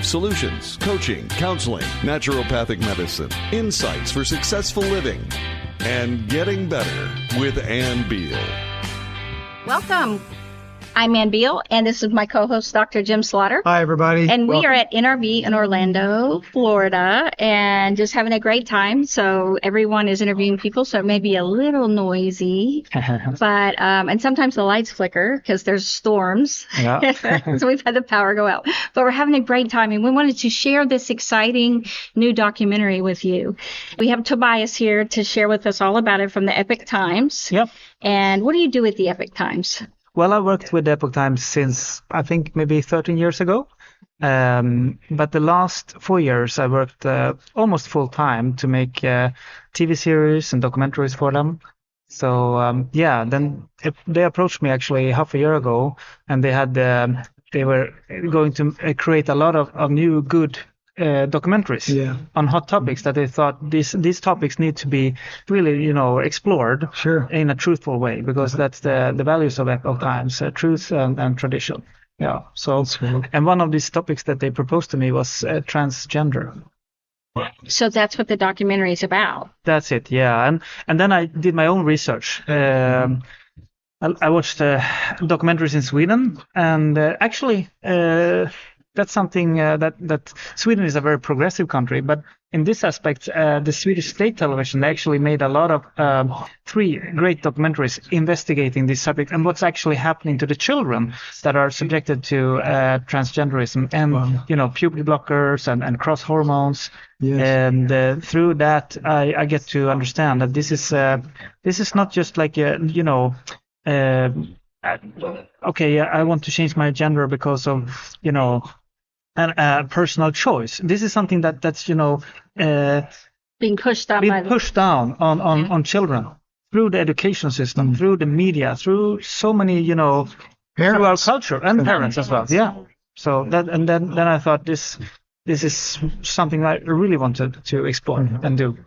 innovative solutions, coaching, counseling, naturopathic medicine, insights for successful living, and getting better with Ann Beal. Welcome. I'm Ann Beal, and this is my co-host, Dr. Jim Slaughter. Hi, everybody. And we are at NRV in Orlando, Florida, and just having a great time. So everyone is interviewing people, so it may be a little noisy, but and sometimes the lights flicker because there's storms. Yeah. So we've had the power go out. But we're having a great time, and we wanted to share this exciting new documentary with you. We have Tobias here to share with us all about it from the Epoch Times. Yep. And what do you do with the Epoch Times? Well, I worked with Epoch Times since, I think, maybe 13 years ago. But the last 4 years, I worked almost full time to make TV series and documentaries for them. So, then they approached me actually half a year ago, and they were going to create a lot of new good documentaries on hot topics that they thought these topics need to be really explored in a truthful way, because that's the values of Epoch Times, truth and tradition. So and one of these topics that they proposed to me was transgender. So that's what the documentary is about. That's it. And then I did my own research. I watched documentaries in Sweden, and actually that's something that Sweden is a very progressive country, but in this aspect, the Swedish State Television, they actually made a lot of 3 great documentaries investigating this subject and what's actually happening to the children that are subjected to transgenderism and puberty blockers and cross hormones. Yes. And through that, I get to understand that this is not just like I want to change my gender because of personal choice. This is something that's being pushed down on children through the education system, through the media, through so many through our culture and parents as well. Yeah. So that, and then I thought this is something I really wanted to explore and do.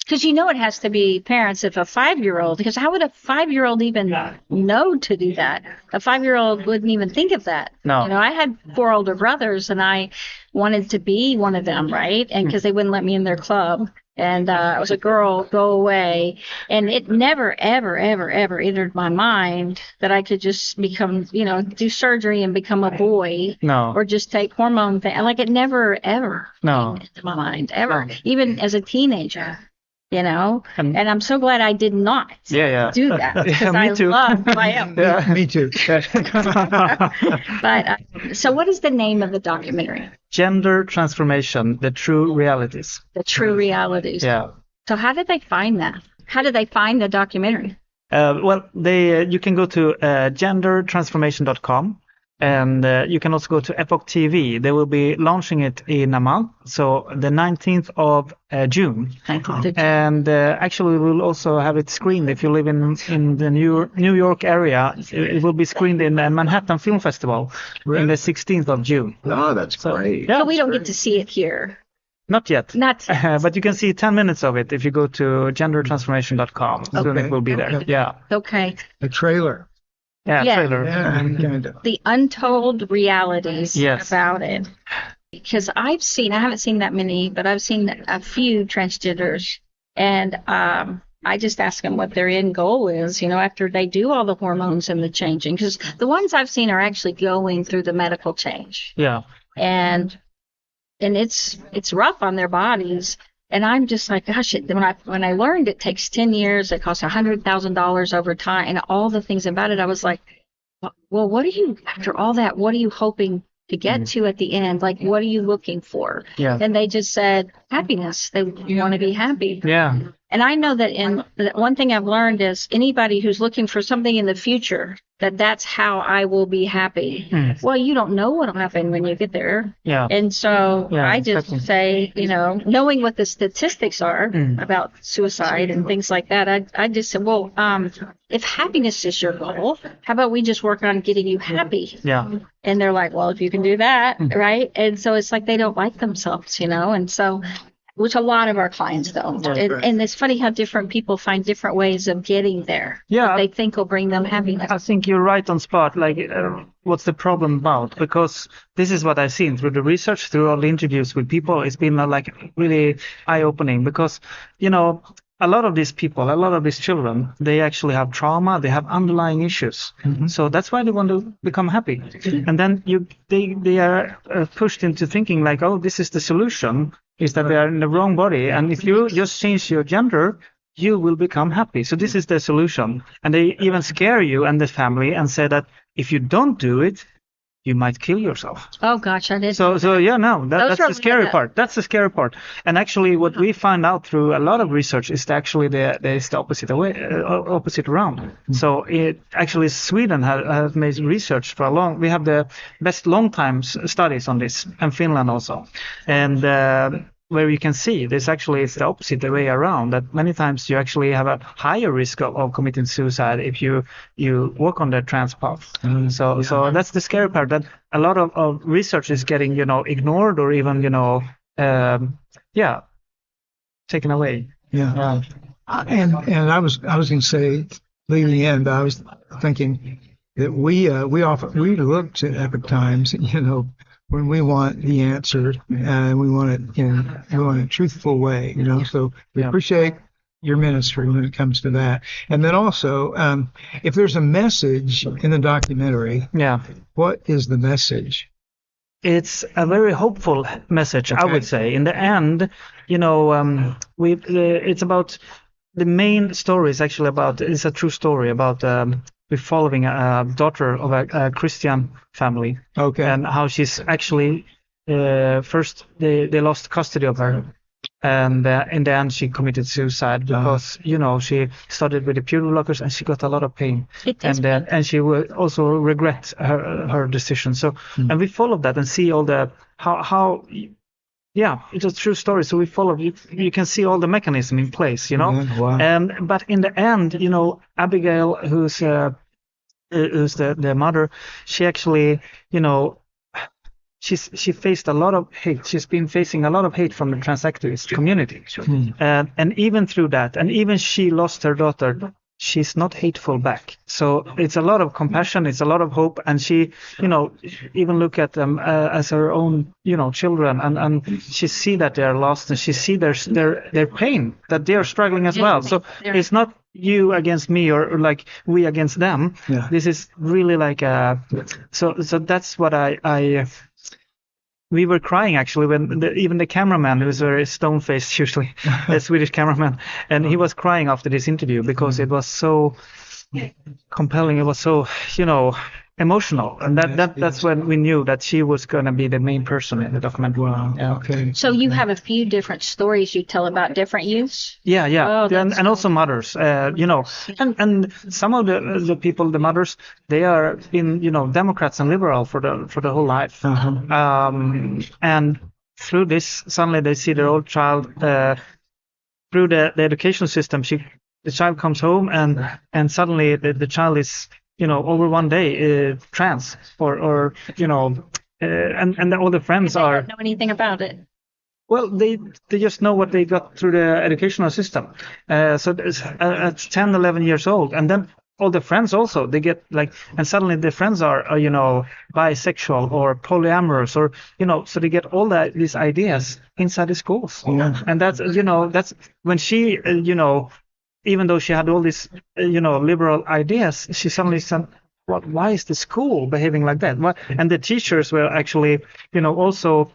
Because it has to be parents if a 5-year-old, because how would a 5-year-old even know to do that? A 5-year-old wouldn't even think of that. No. I had 4 older brothers, and I wanted to be one of them, right? And because they wouldn't let me in their club. And I was a girl, go away. And it never, ever, ever, ever entered my mind that I could just become, do surgery and become a boy. No. Or just take hormone things. Like it never, ever came into my mind, ever. No. Even as a teenager. And I'm so glad I did not do that, because I love who I am. Me too. But so what is the name of the documentary? Gender Transformation, The True Realities. The True Realities. Yeah. So how did they find that? How did they find the documentary? You can go to gendertransformation.com. And you can also go to EpochTV. They will be launching it in a month, so the 19th of June. 19th of June. And actually, we'll also have it screened if you live in the New York area. It will be screened in the Manhattan Film Festival in the 16th of June. Oh, that's great. Yeah, so we don't get to see it here. Not yet. Not yet. But you can see 10 minutes of it if you go to gendertransformation.com. Okay. Soon it will be there. Yeah. Okay. A trailer. Trailer. The Untold Realities about it. Because I haven't seen that many, but I've seen a few transgenders. And I just ask them what their end goal is, after they do all the hormones and the changing. Because the ones I've seen are actually going through the medical change. Yeah. And it's rough on their bodies. And I'm just like, gosh, when I learned it takes 10 years, it costs $100,000 over time, and all the things about it, I was like, well, after all that, what are you hoping to get to at the end? Like, what are you looking for? Yeah. And they just said happiness. They want to be happy. Yeah. And I know that one thing I've learned is anybody who's looking for something in the future, that's how I will be happy. Well, you don't know what will happen when you get there. Yeah. And so I just say, knowing what the statistics are about suicide and things like that, I just said, well, if happiness is your goal, how about we just work on getting you happy? Yeah. And they're like, well, if you can do that, right? And so it's like they don't like themselves, and so which a lot of our clients don't. And it's funny how different people find different ways of getting there. Yeah. That they think will bring them happiness. I think you're right on spot. Like, what's the problem about? Because this is what I've seen through the research, through all the interviews with people. It's been like really eye-opening because, you know, a lot of these people, a lot of these children, they actually have trauma. They have underlying issues. So that's why they want to become happy. And then they are pushed into thinking like, oh, this is the solution, is that they are in the wrong body. And if you just change your gender, you will become happy. So this is the solution. And they even scare you and the family and say that if you don't do it, you might kill yourself. Oh gosh, I did. So yeah, no, that's the scary part. That's the scary part. And actually, what we find out through a lot of research is actually it's the opposite opposite around. So it actually Sweden has made research for a long. We have the best long time studies on this, and Finland also, and. Where you can see this actually is the opposite the way around, that many times you actually have a higher risk of committing suicide if you walk on the trans path. So that's the scary part, that a lot of research is getting ignored or even taken away. And I was going to say leading in, but I was thinking that we look to Epoch Times, when we want the answer and we want it in a truthful way, so we appreciate your ministry when it comes to that. And then also, if there's a message in the documentary, what is the message? It's a very hopeful message, I would say. In the end, it's about the main story is actually it's a true story about we're following a daughter of a Christian family. Okay. And how she's actually first they lost custody of her, and in the end she committed suicide because she started with the puberty blockers and she got a lot of pain, and she will also regret her decision. So and we followed that and see all the how. Yeah, it's a true story. So we follow. You can see all the mechanism in place, Wow. But in the end, Abigail, who's the mother, she actually, she faced a lot of hate. She's been facing a lot of hate from the trans activist community, and even through that, and even she lost her daughter. She's not hateful back. So it's a lot of compassion, it's a lot of hope, and she, even look at them as her own, children, and she see that they're lost, and she see their pain, that they're struggling as well. So it's not you against me or like we against them. Yeah. This is really like so that's what we were crying actually when even the cameraman, who was very stone-faced usually, a Swedish cameraman, and he was crying after this interview because it was so compelling. It was so, emotional, and that's when we knew that she was going to be the main person in the documentary. Wow. Yeah. Okay. So you have a few different stories you tell about different youths. Yeah. Oh, and also mothers, and some of the people, the mothers, they are in Democrats and liberal for the whole life, and through this suddenly they see their old child through the education system. The child comes home and suddenly the child is over one day trans or and all the friends are don't know anything about it. Well, they just know what they got through the educational system. So at 10, 11 years old, and then all the friends also, they get and suddenly the friends are bisexual or polyamorous or so they get all these ideas inside the schools. Yeah. And that's that's when she even though she had all these, liberal ideas, she suddenly said, why is the school behaving like that? And the teachers were actually, also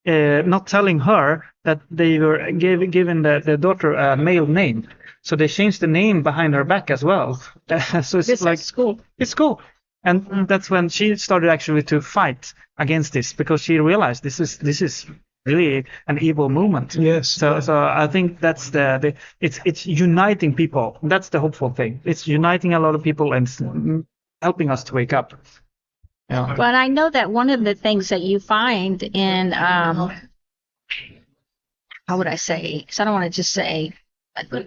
not telling her that they were giving the daughter a male name. So they changed the name behind her back as well. So it's like school. It's school. And that's when she started actually to fight against this, because she realized this is really an evil movement. Yes. So I think that's it's uniting people. That's the hopeful thing. It's uniting a lot of people and helping us to wake up. Yeah. But I know that one of the things that you find in how would I say? Because I don't want to just say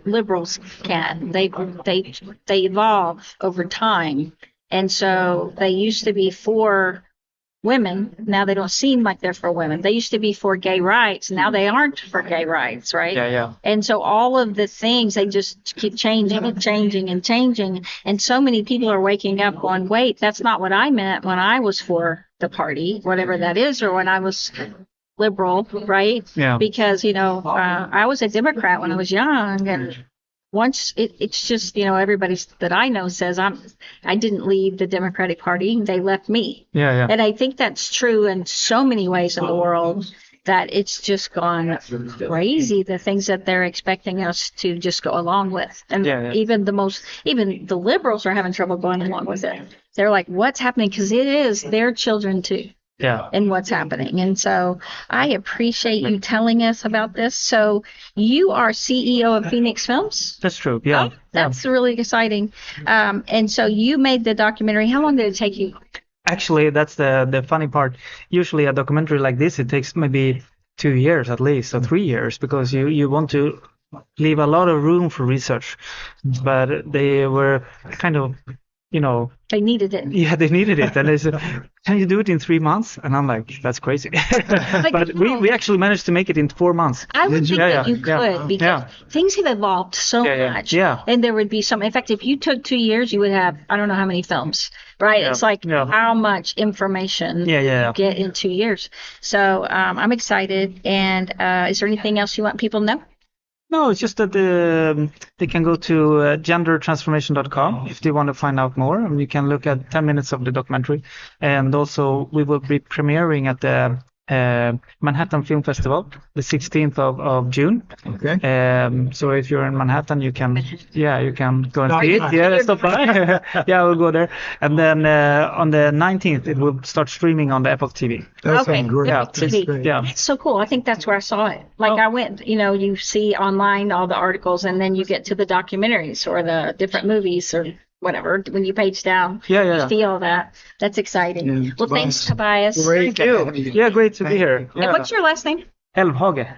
liberals can. They evolve over time, and so they used to be for women. Now they don't seem like they're for women. They used to be for gay rights. Now they aren't for gay rights, right? Yeah. And so all of the things, they just keep changing and changing and changing. And so many people are waking up going, wait, that's not what I meant when I was for the party, whatever that is, or when I was liberal, right? Yeah. Because, I was a Democrat when I was young, and once it's just, everybody that I know says I didn't leave the Democratic Party, they left me. Yeah. And I think that's true in so many ways in the world, that it's just gone crazy, the things that they're expecting us to just go along with. And even the liberals are having trouble going along with it. They're like, what's happening? Because it is their children too. Yeah. And what's happening. And so I appreciate you telling us about this. So you are CEO of Fenix Films? That's true. Yeah. Oh, that's really exciting. And so you made the documentary. How long did it take you? Actually, that's the funny part. Usually a documentary like this, it takes maybe 2 years at least, or 3 years, because you want to leave a lot of room for research. But they were kind of, They needed it. Yeah, they needed it. And they said, can you do it in 3 months? And I'm like, that's crazy. But we actually managed to make it in 4 months. I would think that you could, because things have evolved so much. Yeah. And there would be some, in fact, if you took 2 years, you would have, I don't know how many films, right? It's like how much information you get in 2 years. So I'm excited. And is there anything else you want people to know? No, it's just that they can go to gendertransformation.com if they want to find out more. And you can look at 10 minutes of the documentary. And also, we will be premiering at the Manhattan Film Festival, the 16th of June. Okay. So if you're in Manhattan, you can go and see it. Yeah, stop by. Yeah, we'll go there. And then on the 19th, it will start streaming on the EpochTV. That's great. Yeah, TV. Great. Yeah. It's so cool. I think that's where I saw it. Like I went, you see online all the articles, and then you get to the documentaries or the different movies or whatever. When you page down, you see all that. That's exciting. Yeah, well, thanks, Tobias. Great. Thank you. Yeah, great to be here. And what's your last name? Elvhage.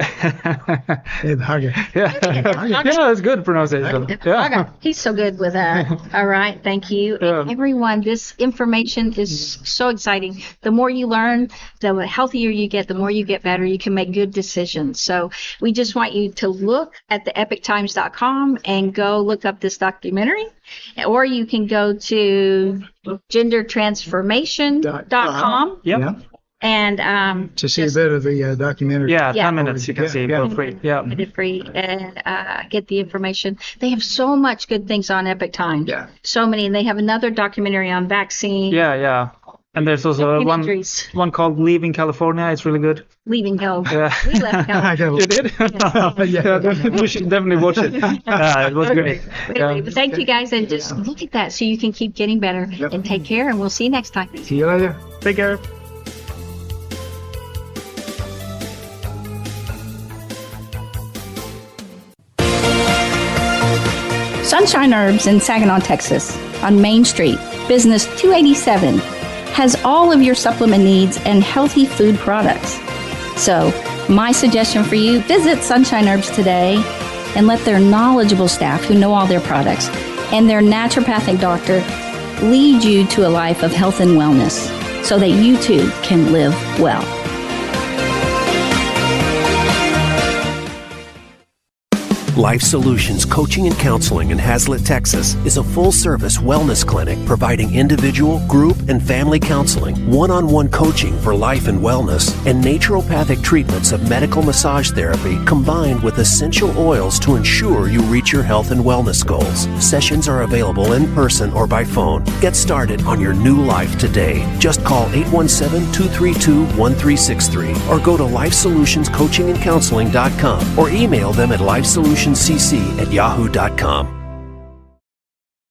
Elvhage. Yeah, it's good pronunciation. Yeah. He's so good with that. All right, thank you. And everyone, this information is so exciting. The more you learn, the healthier you get, the more you get better, you can make good decisions. So we just want you to look at the EpochTimes.com and go look up this documentary, or you can go to gendertransformation.com. Yep. And to see a bit of the documentary. Yeah, 10 minutes you can see for free. Yeah. Free and get the information. They have so much good things on Epoch Times. Yeah. So many. And they have another documentary on vaccine. Yeah. And there's also one called Leaving California. It's really good. Leaving California. Yeah. We left California. You did? You should definitely watch it. It was great. But thank you guys, and just look at that so you can keep getting better. And take care, and we'll see you next time. See you later. Take care. Sunshine Herbs in Saginaw, Texas, on Main Street, Business 287, has all of your supplement needs and healthy food products. So, my suggestion for you, visit Sunshine Herbs today and let their knowledgeable staff who know all their products and their naturopathic doctor lead you to a life of health and wellness so that you too can live well. Life Solutions Coaching and Counseling in Hazlet, Texas is a full-service wellness clinic providing individual, group, and family counseling, one-on-one coaching for life and wellness, and naturopathic treatments of medical massage therapy combined with essential oils to ensure you reach your health and wellness goals. Sessions are available in person or by phone. Get started on your new life today. Just call 817-232-1363 or go to LifeSolutionsCoachingandCounseling.com or email them at LifeSolutionsCC@yahoo.com.